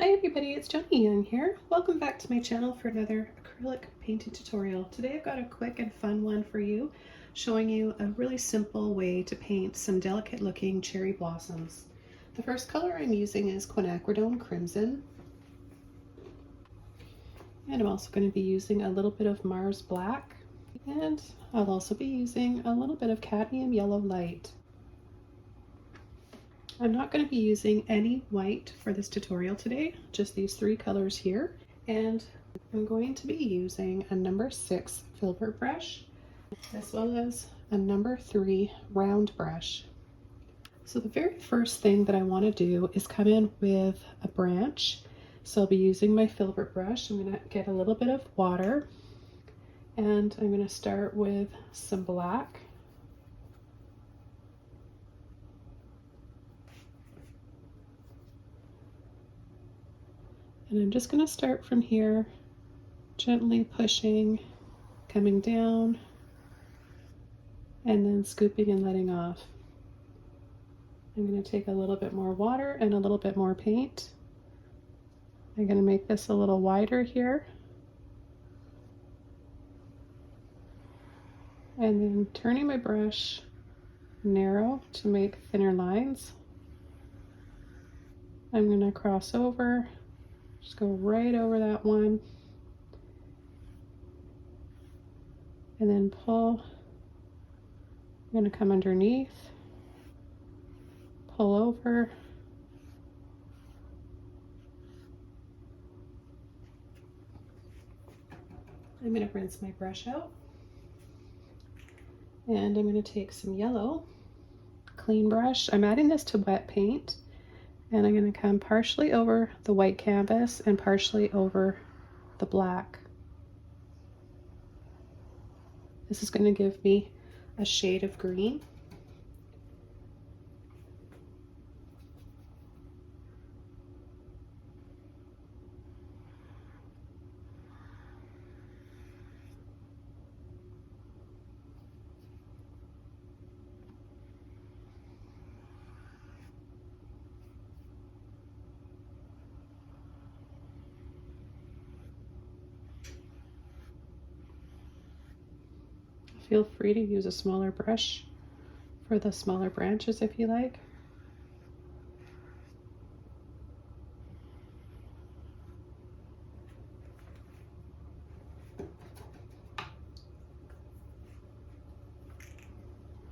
Hi everybody, it's Joni here. Welcome back to my channel for another acrylic painting tutorial. Today I've got a quick and fun one for you, showing you a really simple way to paint some delicate looking cherry blossoms. The first color I'm using is Quinachrodone Crimson. And I'm also going to be using a little bit of Mars Black. And I'll also be using a little bit of Cadmium Yellow Light. I'm not going to be using any white for this tutorial today, just these three colors here. And I'm going to be using a number 6 filbert brush, as well as a number 3 round brush. So the very first thing that I want to do is come in with a branch. So I'll be using my filbert brush. I'm going to get a little bit of water, and I'm going to start with some black. And I'm just going to start from here, gently pushing, coming down, and then scooping and letting off. I'm going to take a little bit more water and a little bit more paint. I'm going to make this a little wider here. And then turning my brush narrow to make thinner lines. I'm going to cross over. Just go right over that one, and then pull. I'm going to come underneath, pull over, I'm going to rinse my brush out, and I'm going to take some yellow, clean brush. I'm adding this to wet paint. And I'm going to come partially over the white canvas and partially over the black. This is going to give me a shade of green. Feel free to use a smaller brush for the smaller branches if you like.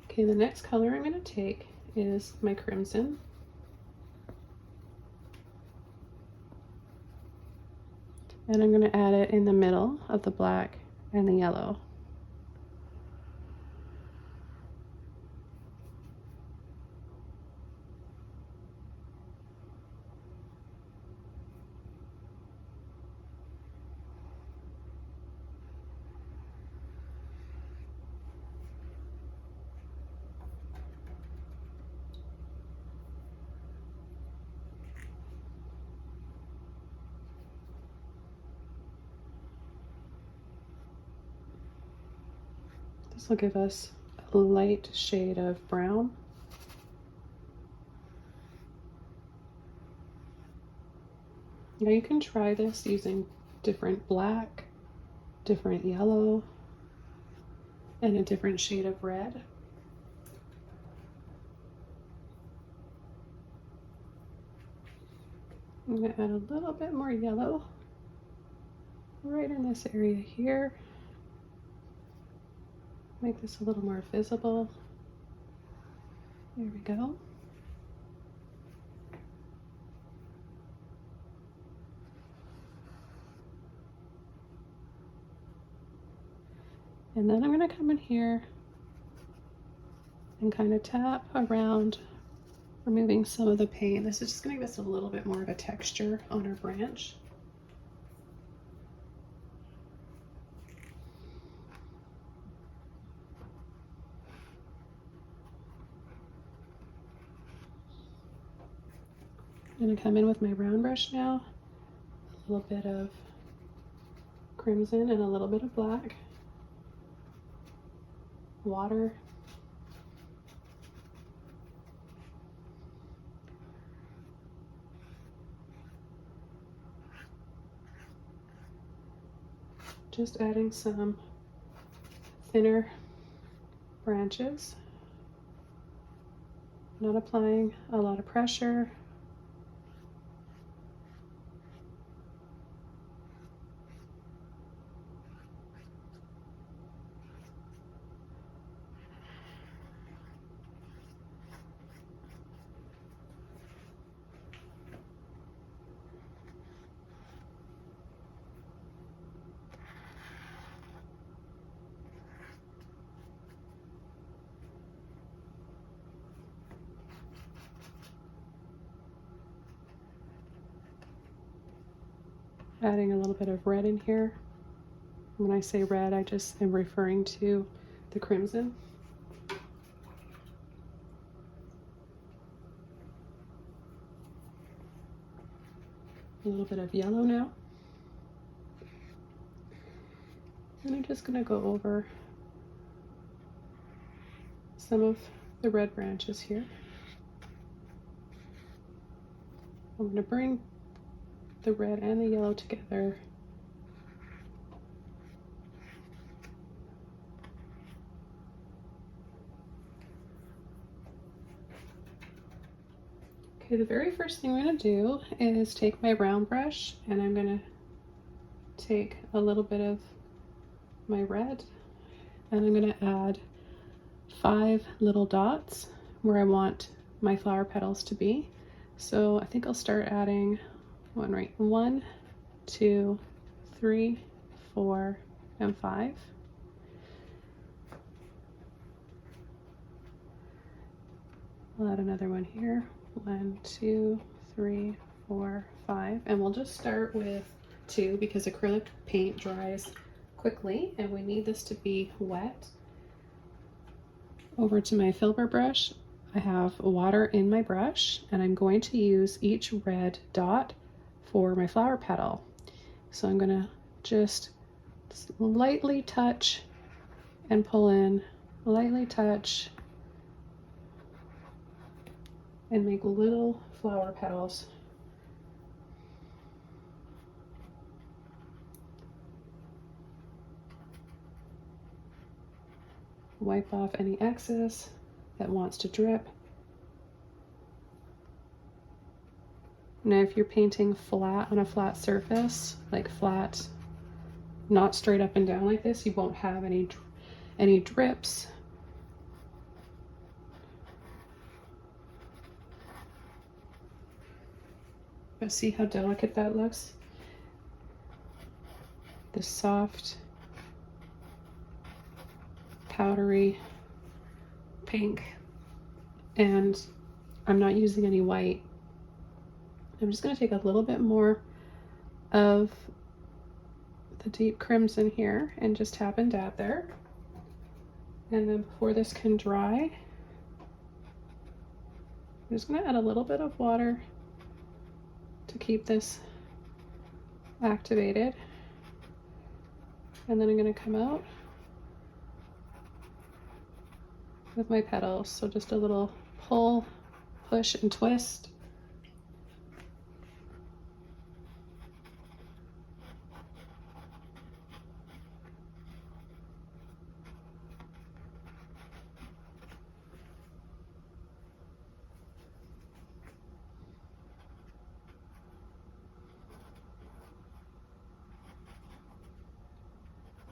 Okay, the next color I'm going to take is my crimson. And I'm going to add it in the middle of the black and the yellow. This will give us a light shade of brown. Now you can try this using different black, different yellow, and a different shade of red. I'm going to add a little bit more yellow right in this area here. Make this a little more visible. There we go. And then I'm going to come in here and kind of tap around, removing some of the paint. This is just going to give us a little bit more of a texture on our branch. I'm going to come in with my round brush now, a little bit of crimson and a little bit of black, water, Just adding some thinner branches, not applying a lot of pressure. Adding a little bit of red in here. When I say red, I just am referring to the crimson. A little bit of yellow now. And I'm just going to go over some of the red branches here. I'm going to bring the red and the yellow together. Okay, the very first thing I'm going to do is take my round brush and I'm going to take a little bit of my red and I'm going to add 5 little dots where I want my flower petals to be. So I think I'll start adding 1, 2, 3, 4, and 5. I'll add another one here. 1, 2, 3, 4, 5. And we'll just start with 2 because acrylic paint dries quickly and we need this to be wet. Over to my filbert brush, I have water in my brush and I'm going to use each red dot for my flower petal. So I'm going to just lightly touch and pull in, lightly touch and make little flower petals. Wipe off any excess that wants to drip. Now if you're painting flat on a flat surface, like flat, not straight up and down like this, you won't have any drips. But see how delicate that looks? The soft, powdery pink. And I'm not using any white. I'm just going to take a little bit more of the deep crimson here and just tap and dab there. And then before this can dry, I'm just going to add a little bit of water to keep this activated. And then I'm going to come out with my petals. So just a little pull, push, and twist.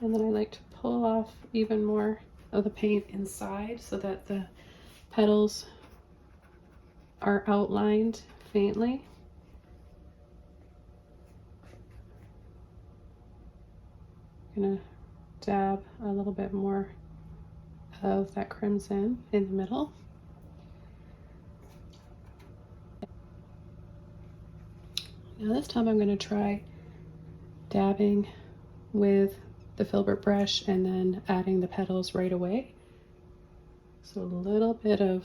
And then I like to pull off even more of the paint inside so that the petals are outlined faintly. I'm gonna dab a little bit more of that crimson in the middle. Now this time I'm going to try dabbing with the filbert brush and then adding the petals right away. So a little bit of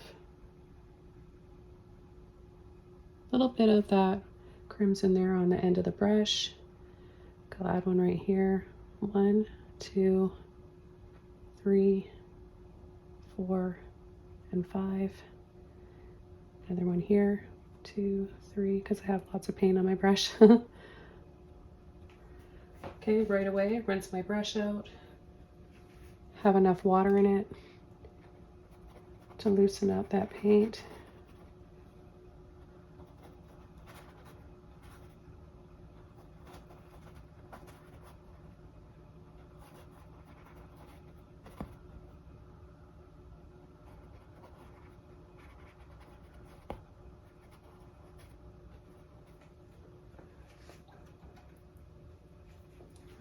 that crimson there on the end of the brush. I'll add one right here. 1, 2, 3, 4, and 5. Another one here. 2, 3, because I have lots of paint on my brush. Okay, right away, rinse my brush out. Have enough water in it to loosen up that paint.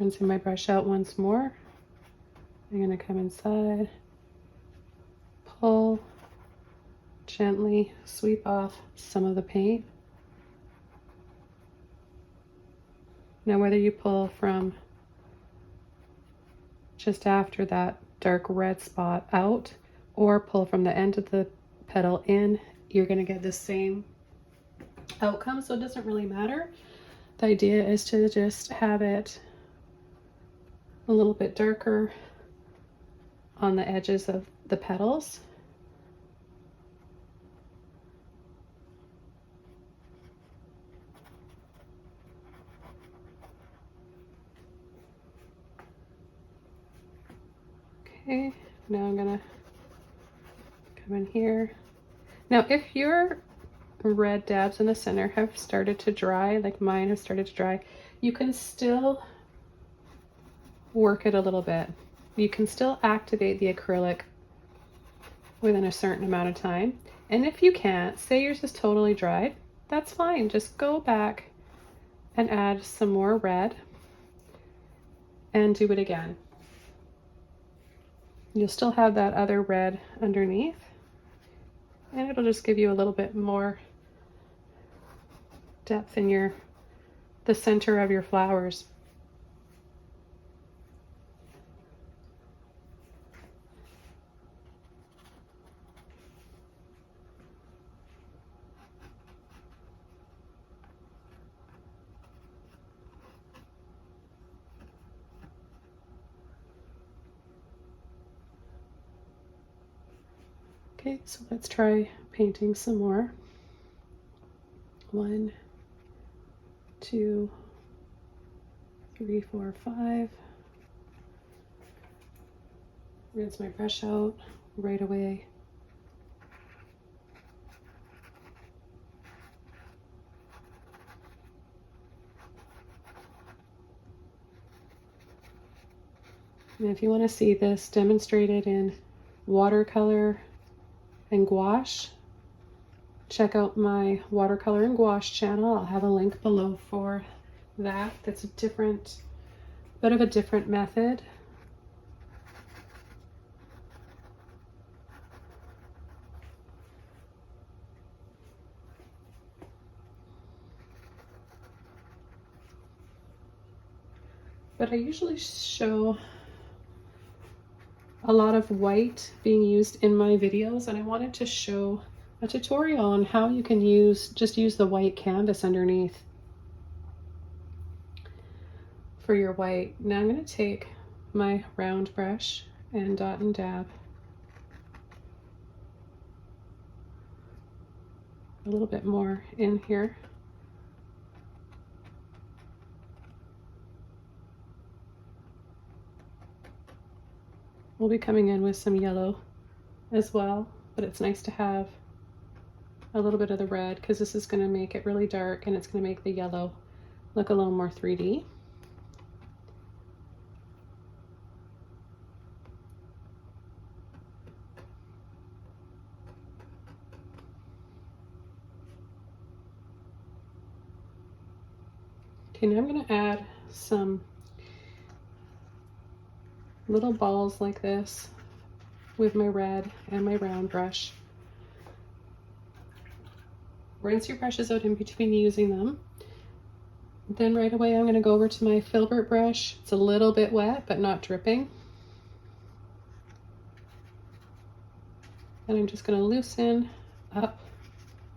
Rinsing my brush out once more. I'm going to come inside, pull, gently sweep off some of the paint. Now whether you pull from just after that dark red spot out or pull from the end of the petal in, you're going to get the same outcome, so it doesn't really matter. The idea is to just have it a little bit darker on the edges of the petals. Okay, now I'm gonna come in here. Now if your red dabs in the center have started to dry, like mine have started to dry, you can still work it a little bit. You can still activate the acrylic within a certain amount of time. And if you can't, say yours is totally dried, that's fine. Just go back and add some more red and do it again. You'll still have that other red underneath, and it'll just give you a little bit more depth in the center of your flowers. Okay, so let's try painting some more. 1, 2, 3, 4, 5. Rinse my brush out right away. And if you want to see this demonstrated in watercolor and gouache, check out my watercolor and gouache channel. I'll have a link below for that. That's a bit of a different method. But I usually show a lot of white being used in my videos, and I wanted to show a tutorial on how you can just use the white canvas underneath for your white. Now I'm going to take my round brush and dot and dab a little bit more in here. We'll be coming in with some yellow as well, but it's nice to have a little bit of the red because this is going to make it really dark and it's going to make the yellow look a little more 3D. Okay, now I'm going to add some little balls like this with my red and my round brush. Rinse your brushes out in between using them. Then right away I'm going to go over to my filbert brush. It's a little bit wet but not dripping. And I'm just going to loosen up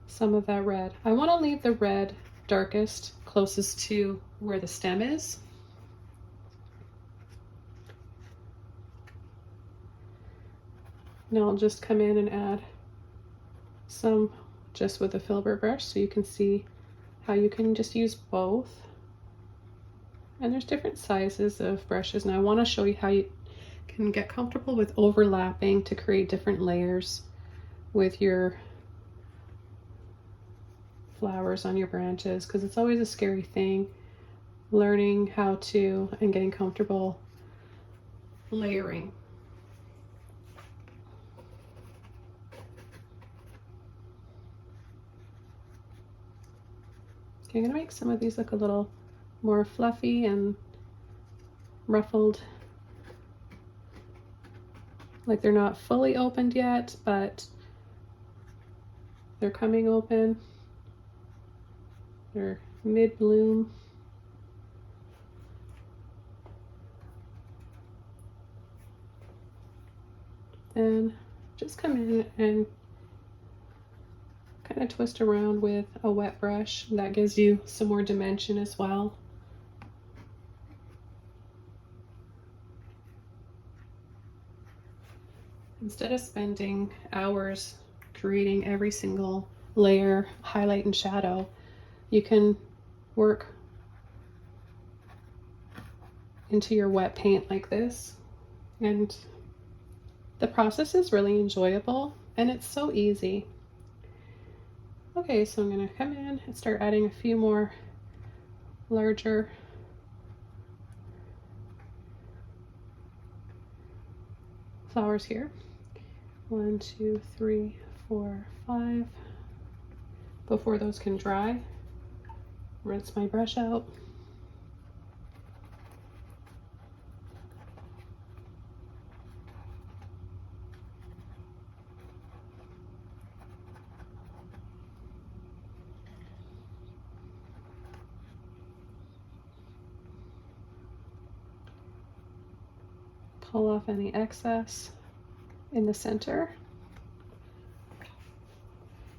some of that red. I want to leave the red darkest closest to where the stem is. Now I'll just come in and add some just with a filbert brush so you can see how you can just use both. And there's different sizes of brushes, and I want to show you how you can get comfortable with overlapping to create different layers with your flowers on your branches, because it's always a scary thing learning how to and getting comfortable layering. Okay, I'm gonna make some of these look a little more fluffy and ruffled, like they're not fully opened yet, but they're coming open. They're mid-bloom. And just come in and kind of twist around with a wet brush. That gives you some more dimension as well. Instead of spending hours creating every single layer, highlight and shadow, you can work into your wet paint like this. And the process is really enjoyable and it's so easy. Okay, so I'm gonna come in and start adding a few more larger flowers here. 1, 2, 3, 4, 5. Before those can dry, rinse my brush out. Pull off any excess in the center.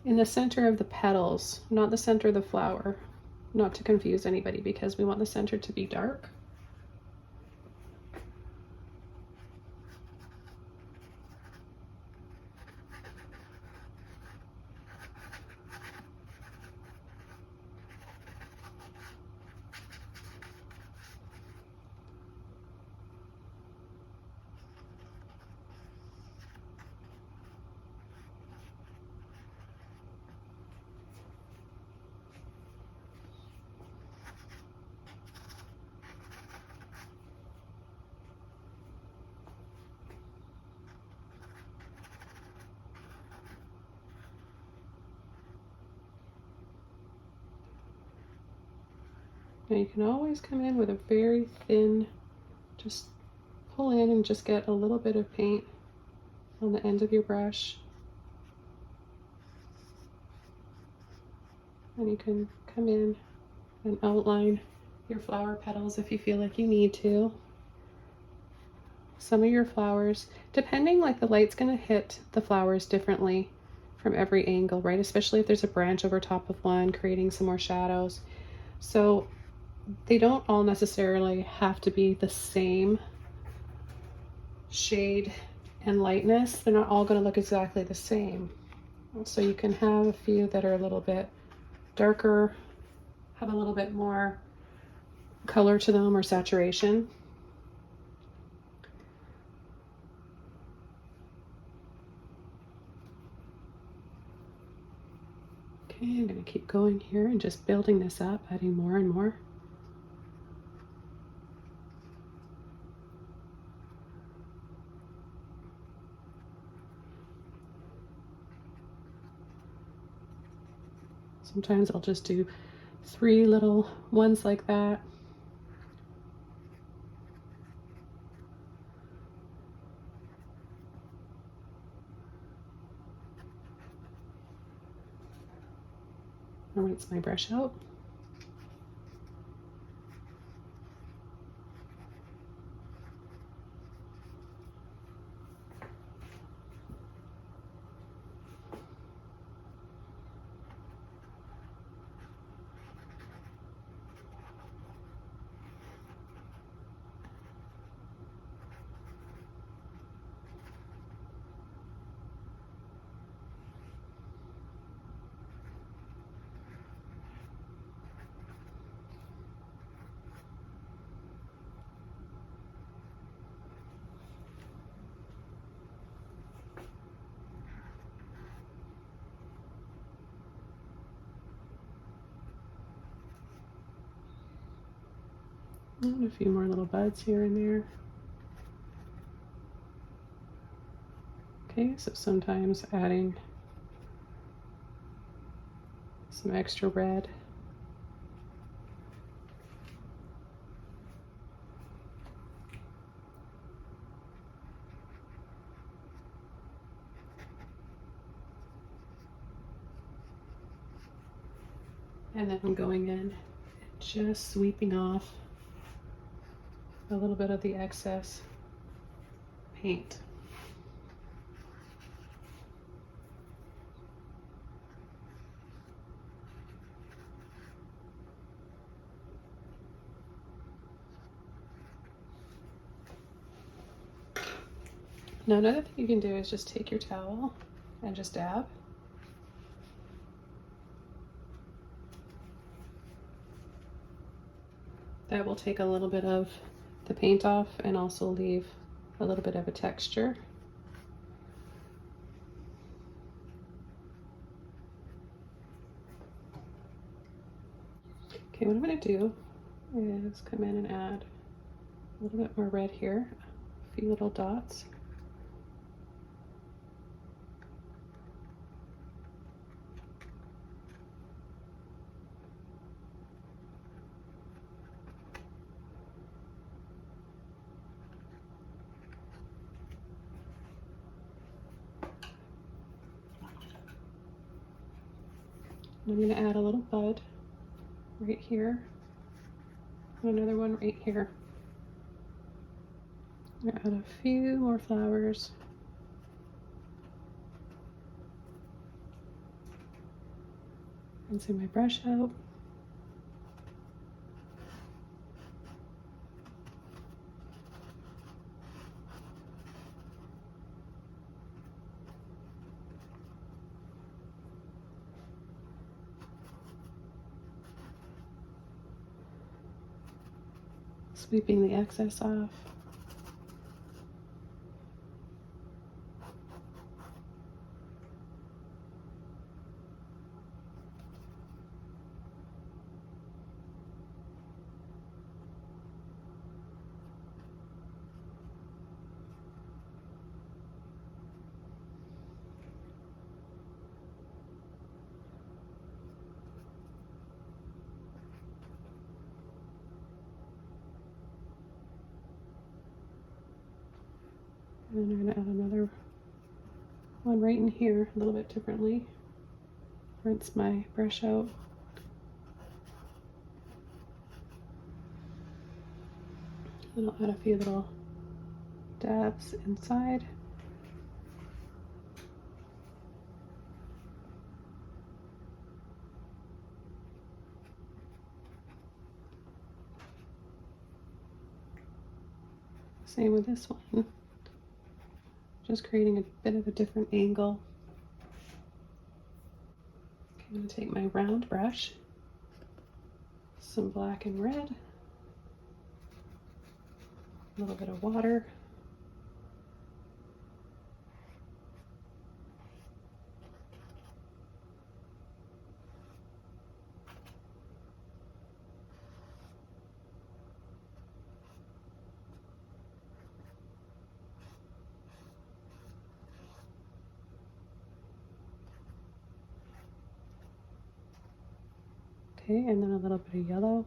In the center of the petals, not the center of the flower, not to confuse anybody, because we want the center to be dark. Now you can always come in with a very thin, just pull in and just get a little bit of paint on the end of your brush. And you can come in and outline your flower petals if you feel like you need to. Some of your flowers, depending, like the light's gonna hit the flowers differently from every angle, right? Especially if there's a branch over top of one, creating some more shadows. So they don't all necessarily have to be the same shade and lightness. They're not all going to look exactly the same. So you can have a few that are a little bit darker, have a little bit more color to them or saturation. Okay, I'm going to keep going here and just building this up, adding more and more. Sometimes I'll just do 3 little ones like that. I'll rinse my brush out. And a few more little buds here and there. Okay, so sometimes adding some extra red. And then I'm going in and just sweeping off a little bit of the excess paint. Now another thing you can do is just take your towel and just dab. That will take a little bit of the paint off and also leave a little bit of a texture. Okay, what I'm going to do is come in and add a little bit more red here, a few little dots. I'm going to add a little bud right here, and another one right here. I'm going to add a few more flowers. Rinsing my brush out. Sweeping the excess off. And then I'm going to add another one right in here a little bit differently. Rinse my brush out. And I'll add a few little dabs inside. Same with this one. Just creating a bit of a different angle. Okay, I'm going to take my round brush, some black and red, a little bit of water, okay, and then a little bit of yellow.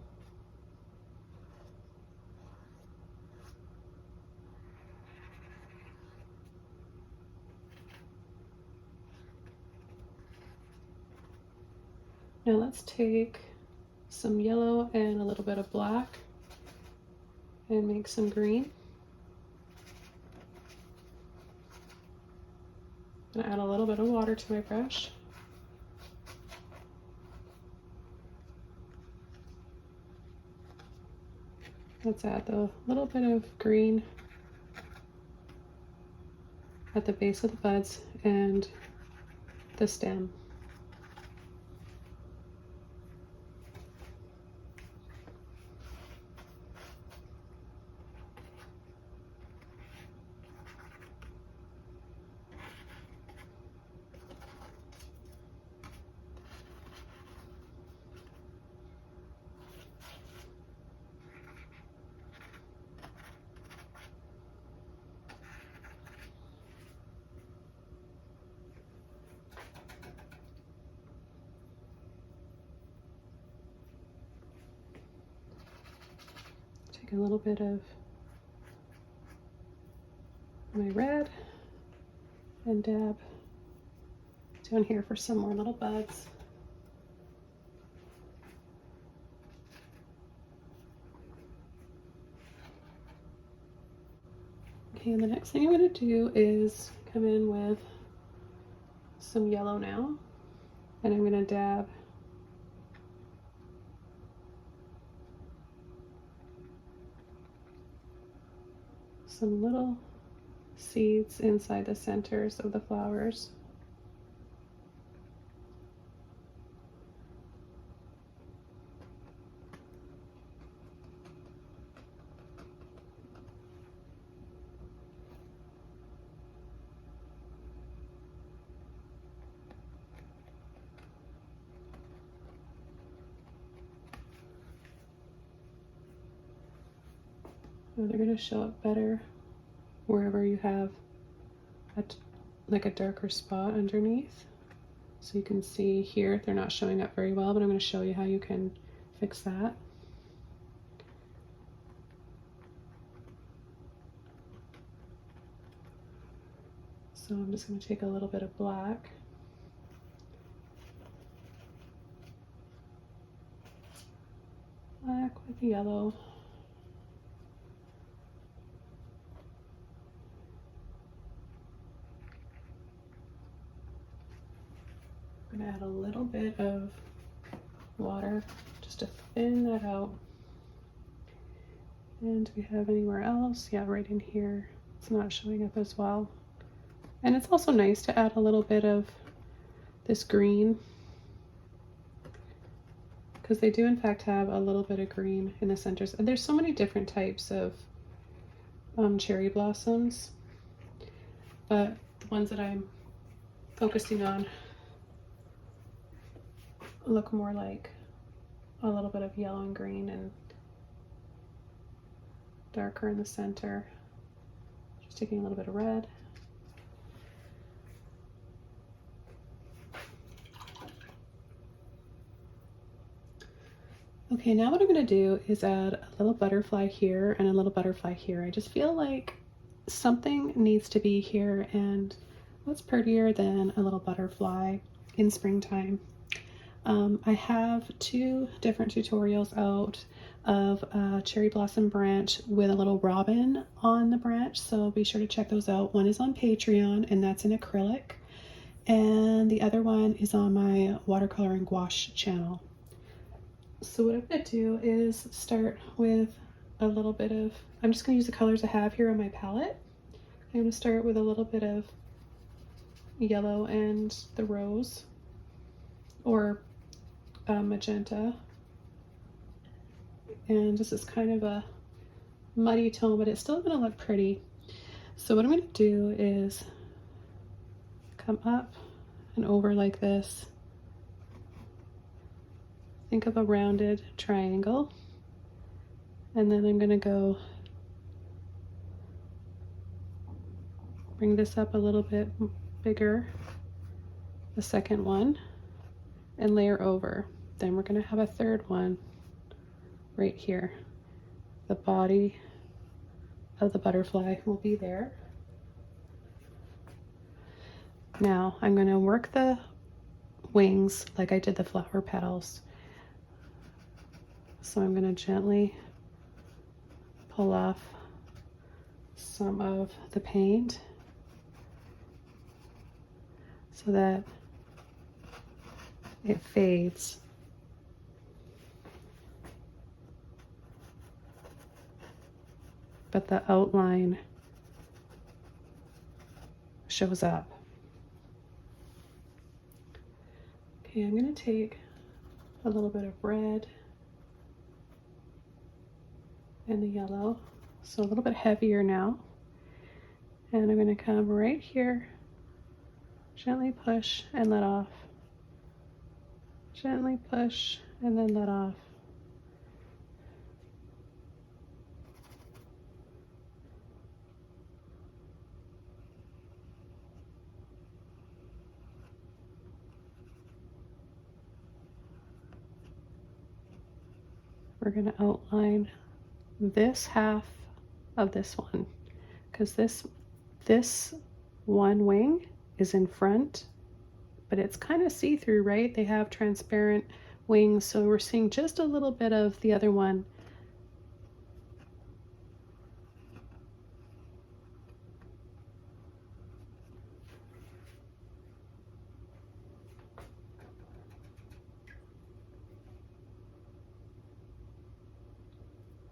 Now let's take some yellow and a little bit of black and make some green. I'm gonna add a little bit of water to my brush. Let's add the little bit of green at the base of the buds and the stem. take a little bit of my red and dab down here for some more little buds. Okay, and the next thing I'm going to do is come in with some yellow now, and I'm going to dab some little seeds inside the centers of the flowers. They're going to show up better wherever you have like a darker spot underneath. So you can see here they're not showing up very well, but I'm going to show you how you can fix that. So I'm just going to take a little bit of black. Black with yellow. I'm going to add a little bit of water just to thin that out. And do we have anywhere else? Yeah, right in here. It's not showing up as well. And it's also nice to add a little bit of this green, because they do in fact have a little bit of green in the centers. And there's so many different types of cherry blossoms, but the ones that I'm focusing on look more like a little bit of yellow and green and darker in the center. Just taking a little bit of red. Okay, now what I'm going to do is add a little butterfly here and a little butterfly here. I just feel like something needs to be here, and what's prettier than a little butterfly in springtime? I have two different tutorials out of a cherry blossom branch with a little robin on the branch, so be sure to check those out. One is on Patreon, and that's in acrylic, and the other one is on my watercolor and gouache channel. So what I'm going to do is start with a little bit of, I'm just going to use the colors I have here on my palette. I'm going to start with a little bit of yellow and the rose, or magenta, and this is kind of a muddy tone, but it's still going to look pretty. So what I'm going to do is come up and over like this. Think of a rounded triangle, and then I'm going to go bring this up a little bit bigger, the second one, and layer over. Then we're going to have a third one right here. The body of the butterfly will be there. Now I'm going to work the wings like I did the flower petals. So I'm going to gently pull off some of the paint so that it fades. But the outline shows up. Okay, I'm going to take a little bit of red and the yellow, so a little bit heavier now, and I'm going to come right here, gently push and let off, gently push and then let off. We're going to outline this half of this one, because this one wing is in front, but it's kind of see-through, right? They have transparent wings, so we're seeing just a little bit of the other one.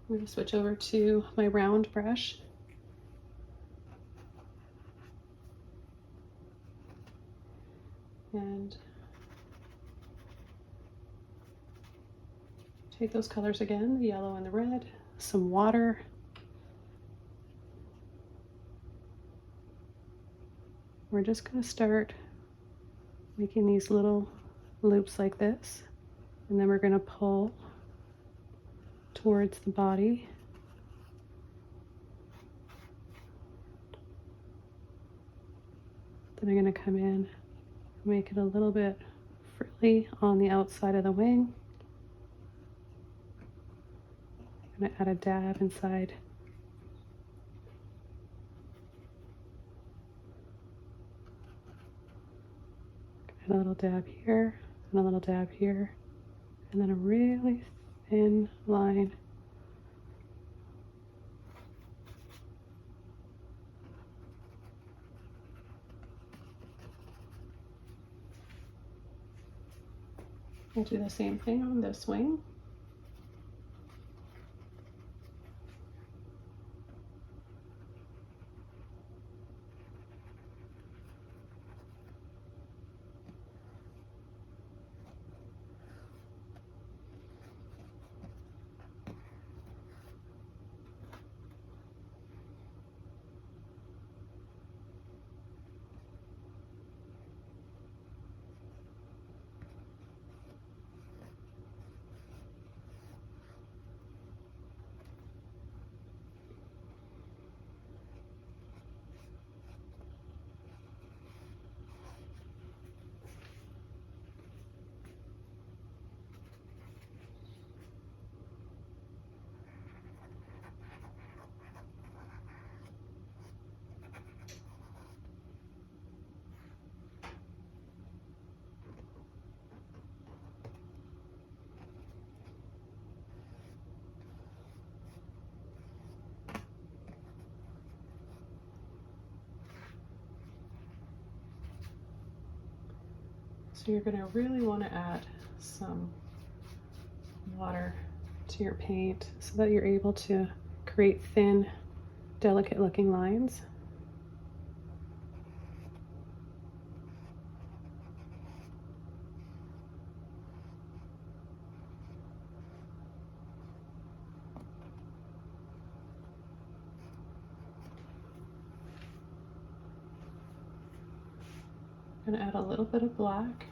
I'm going to switch over to my round brush. And take those colors again, the yellow and the red, some water. We're just going to start making these little loops like this, and then we're going to pull towards the body. Then I'm going to come in, make it a little bit frilly on the outside of the wing. I'm going to add a dab inside. Add a little dab here, and a little dab here, and then a really thin line. I'll do the same thing on this wing. So you're going to really want to add some water to your paint so that you're able to create thin, delicate looking lines. I'm going to add a little bit of black.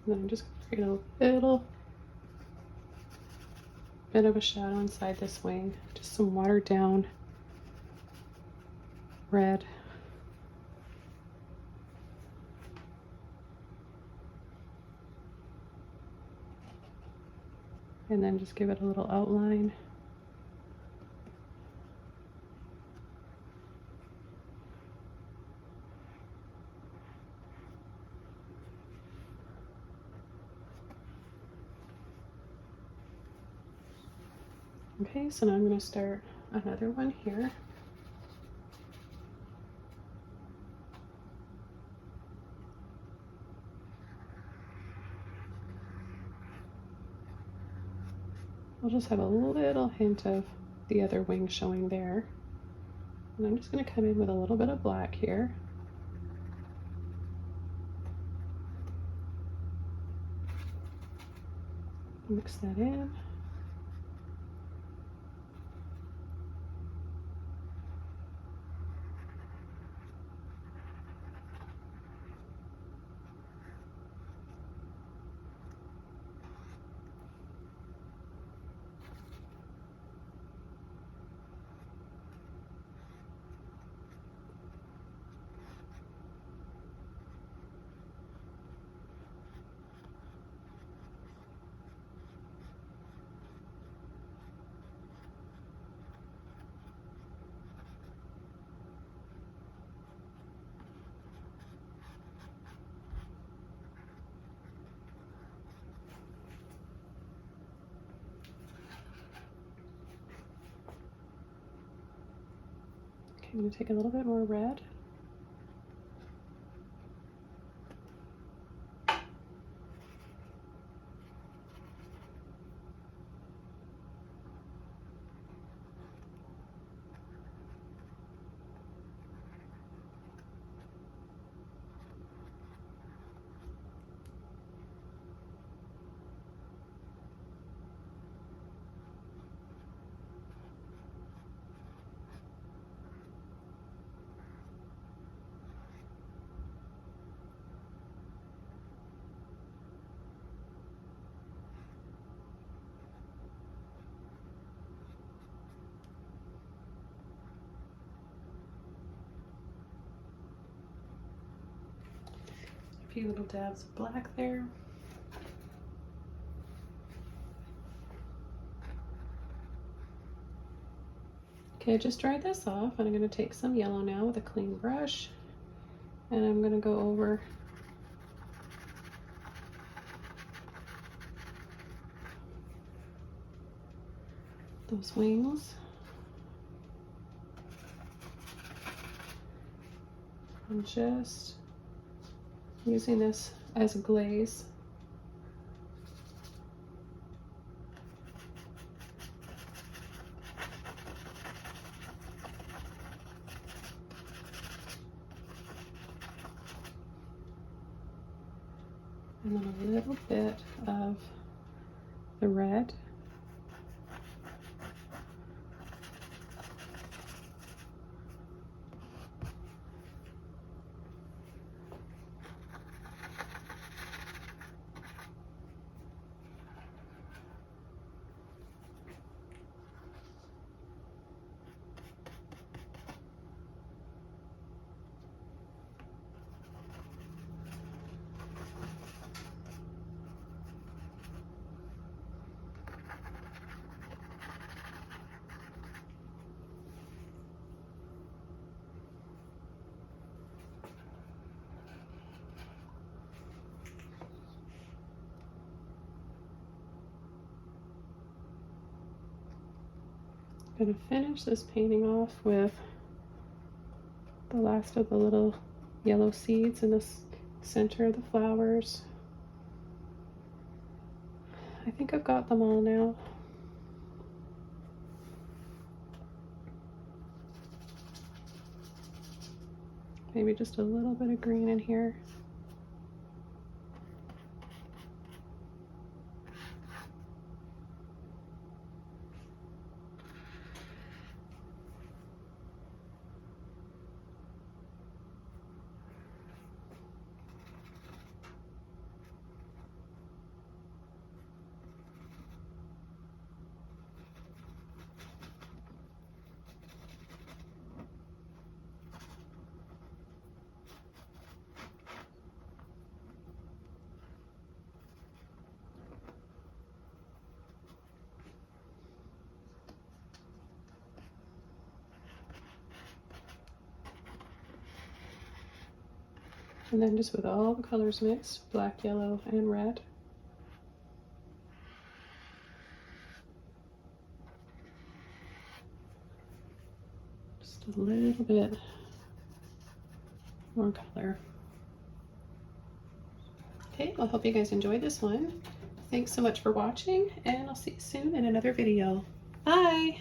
And then I'm just going to create a little bit of a shadow inside this wing. Just some watered down red. And then just give it a little outline. Okay, so now I'm going to start another one here. I'll just have a little hint of the other wing showing there. And I'm just going to come in with a little bit of black here. Mix that in. I'm going to take a little bit more red. A few little dabs of black there. Okay, I just dried this off, and I'm going to take some yellow now with a clean brush, and I'm going to go over those wings. I'm just using this as a glaze. And then a little bit of the red. I'm going to finish this painting off with the last of the little yellow seeds in the center of the flowers. I think I've got them all now. Maybe just a little bit of green in here. And then just with all the colors mixed, black, yellow, and red. Just a little bit more color. Okay, well, I hope you guys enjoyed this one. Thanks so much for watching, and I'll see you soon in another video. Bye!